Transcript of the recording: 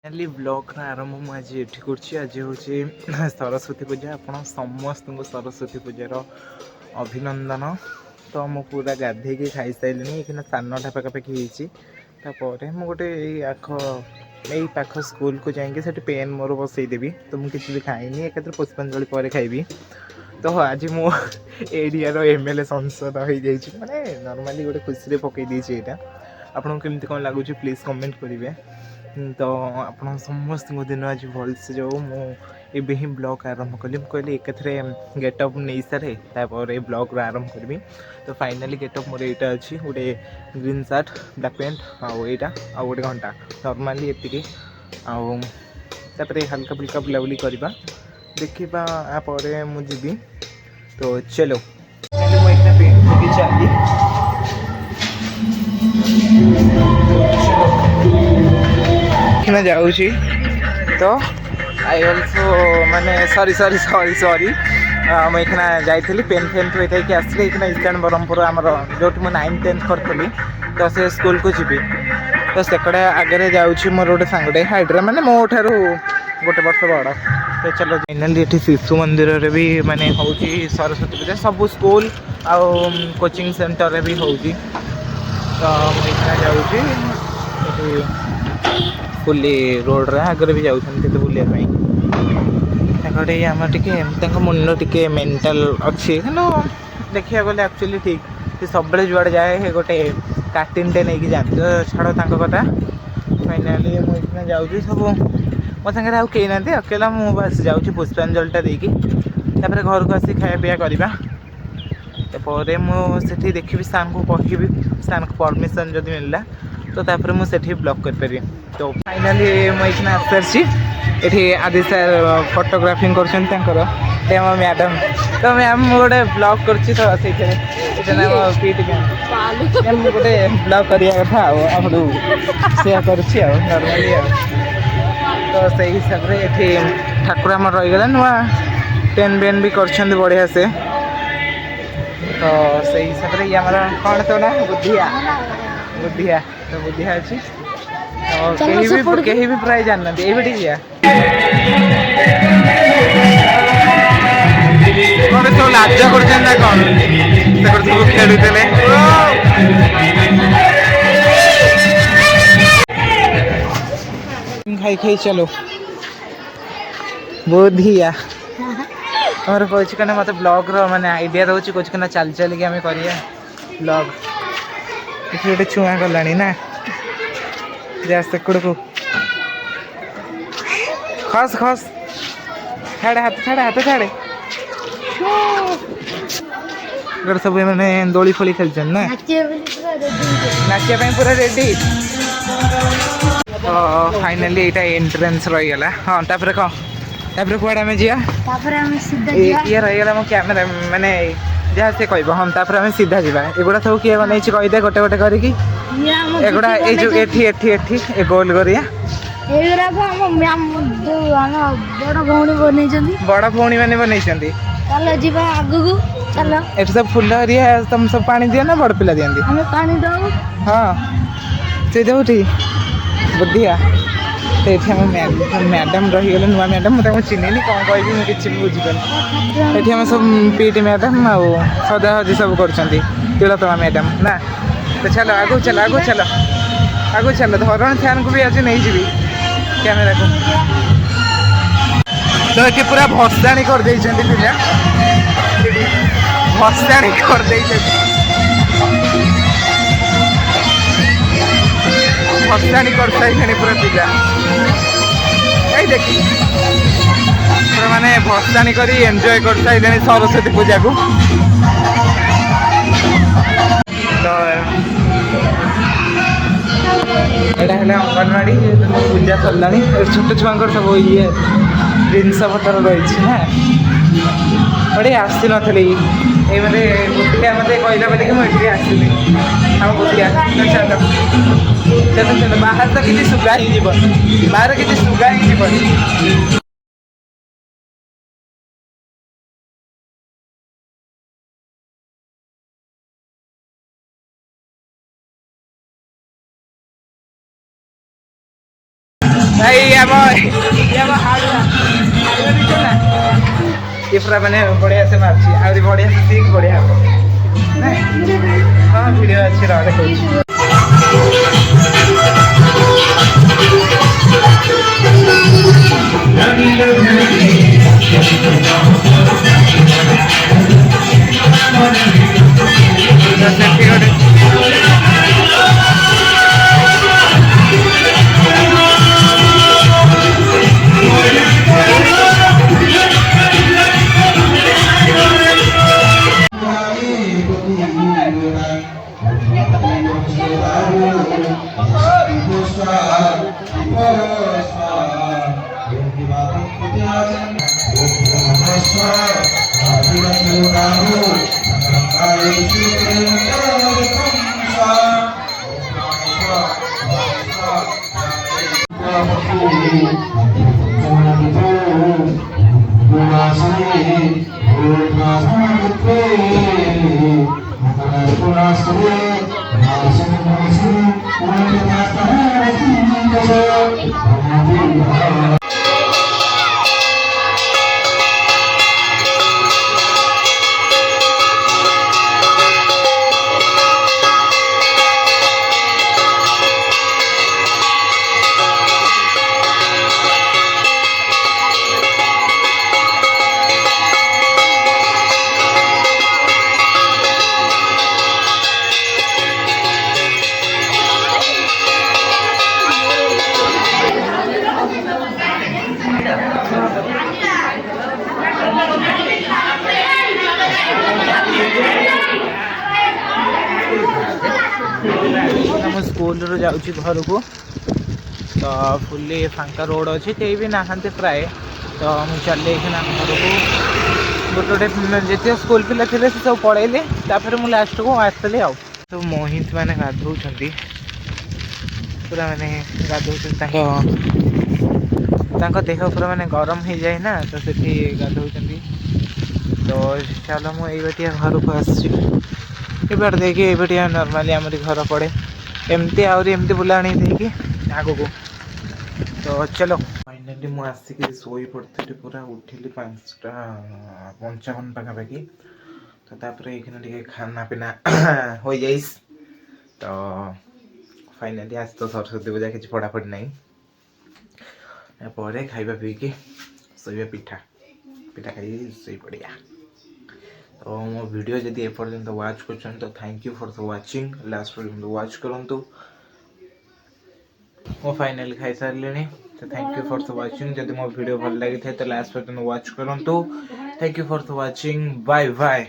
Finally blog आरंभ मुझे ये आज हूँ सरस्वती पूजा। आप समस्त को सरस्वती पूजार अभिनंदन। तो मु पूरा गाधे खाई सारे कि 9:30 पाखापाखि होपर मुझे गोटे यही पाख स्कूल को जाकि पेन मोर बसईदेवी। तो मुझे किसी भी खाईनी एक पुष्पांजलि पर खाइबी। तो आज मो एरिया एमएलए संसद हो माने नॉर्मली गोटे खुशी पकई देछि। एटा आपन केमती कौन लगुच प्लीज कमेंट करेंगे। तो आप समस्त दिन आज भलसे जाऊ मुझे ही ब्लॉग आरंभ कली कहली एक गेटअप नहीं सारे तापर ब्लॉग आरंभ करी। तो फाइनाली गेटअप मोर यहाँ अच्छी गोटे ग्रीन सार्ट ब्लैक पैंट आईटा आ गोटे घंटा नॉर्मली ये आउे हल्का फुल्का बुलाबुली करवा देखा आप मुझे। तो चलो चली जाऊँगी। तो आई अल्सो माने सॉरी सॉरी सॉरी सॉरी मुझे जाइली पेन फेन थोई थी आसली ईस्टाण ब्रह्मपुर आमर जो 9th 10th करी। तो से स्कूल को जी तो सेकड़े आगे जाऊँगी मोर गोटे सांगटे हाइड्रा माने मो ठारू गोटे वर्ष बड़। तो चलो फाइनाली ये शिशु मंदिर रे भी माने हो सरस्वती पूजा सब स्कूल आउ कोचिंग सेंटर रे भी हो। तो मुझे जाऊँगी फुली रोड रे आगे भी जाऊँगी बुलाया आम टे मुंड टे मेंटल अच्छी देखा गले एक्चुअली ठीक से सब जुआड़े जाए गोटे कार्टिनटे नहीं जाती। तो छाड़ तक कथा फाइनाली मुझे जाऊँगी सब मो सागर आउ कई ना अकेला मु बस जाऊँगी पुष्पांजलिटा देकी घर को आसी खाया पीया करवा। तापर मुझे देखी सार को कहबी सार को परमिशन जब मिलला तो तापर मुझे ब्लॉग कर। तो फाइनाली मुझे आसी ये आदि सर फोटोग्राफी कर मैडम। तो मैम गोटे ब्लॉग कर गोटे ब्लॉग करा कथा सेया कर नॉर्मली। तो से हिसाब से ये ठाकुर आम रहीगला नुआ टेन बेन भी कर बढ़िया से। तो से हिसाब से ये कौन तो ना बुद्धिया बुद्धिया तो बुद्धिया अच्छी कहीं भी प्राय जानना ये भी ठीक सब लाज कर सब खेलुले खाई खाई चलो बुद्धिया तुम कह मत ब्लॉग माने आइडिया रोच कह चल चल के आम कर ब्लॉग गोटे छुआ गला ना जा सेकड़ को खस खस छाड़े हाथ छाड़े सब मैंने दोली फोली खेल ना नाचा पूरा रेडी। तो फाइनाली यहाँ एंट्रेंस रहीगला। हाँ तापर कह तापर कौड़े आम जा ये रहीगला मो कैमेरा माने जहाँ से कह हाँ तापर आम सीधा जा एगुड़ा सब किए बनई कहीदे गोटे गोटे करके एगुड़ा ये जो ये गोल करिया बड़ भौणी मैंने बनई सब फुल हरिया तुम सब पानी दिया ना बड़ पिला दिखती हाँ से दौटी बुद्धिया। तो ये मैडम रहीगले नुआ मैडम मुझे चिन्हनी कौन कह किसी भी बुझीपार ये सब पीटी मैडम आ सदा हजी सब कर तिलोत्तमा मैडम ना। तो चलो आगू चलो आगू चलो आगू चलो धरण फैन को भी आज नहीं जी कैमेरा को। तो ये पूरा भसाणी कर पिला भसाणी कर भसाणी कर पूरा पिला यही देखी पूरा माने भसाणी कर एंजॉय कर सरस्वती पूजा को। तो यहाँ है अंगनवाड़ी पूजा सरला छोट छुआ सब ये जिनस पतर रही ना बड़े आसी नी ये मतलब बुद्धिया मत कहला बोलिक मुझे आसली हम बुद्धिया। चलो चलो चलो बाहर तो किसी सुगा ही बाहर किसी सुगा ही भाई ये पूरा मैंने बढ़िया से मार्ची आउरी बढ़िया से सीख बढ़िया हाँ वीडियो अच्छी रहा देखो स्कूल रू जाऊँगी घर को तो फुल्ली फांका रोड अच्छी कहीं भी नहांते प्राय तो मुझे चल घर को गोटे जिते स्कूल पिला थे सब पढ़ेले मुझे लास्ट को आसली आउ तो मोहित मैंने गाधौ पूरा मैंने गाधौ देह पूरा मैंने गरम हो जाए ना तो से गाधौ तो चलो मुझे घर को आसपट देखिए ये नर्माली आमरी घर पड़े एमती आमती बुलाणी देखिए आग को तो चलो फाइनाली मुझे आसिक शोई पड़ी पूरा उठिली 5:55 पाखापाखि तो ये खाना पीना हो जाए तो फाइनाली आज तो सरस्वती पूजा किसी पढ़ापढ़ी ना पर खाଇବା पीकि शोवा पिठा पिठा खाई शोई पड़िया तो मो वीडियो जदि एपर्यंत वाच कर तो thank you for the watching last पर्यंत वाच करूँ मो फाइनली खाई सारे तो thank you for the watching जदि मो वीडियो भल लगी थे तो लास्ट पर्यंत वाच करूँ thank you for the watching bye bye.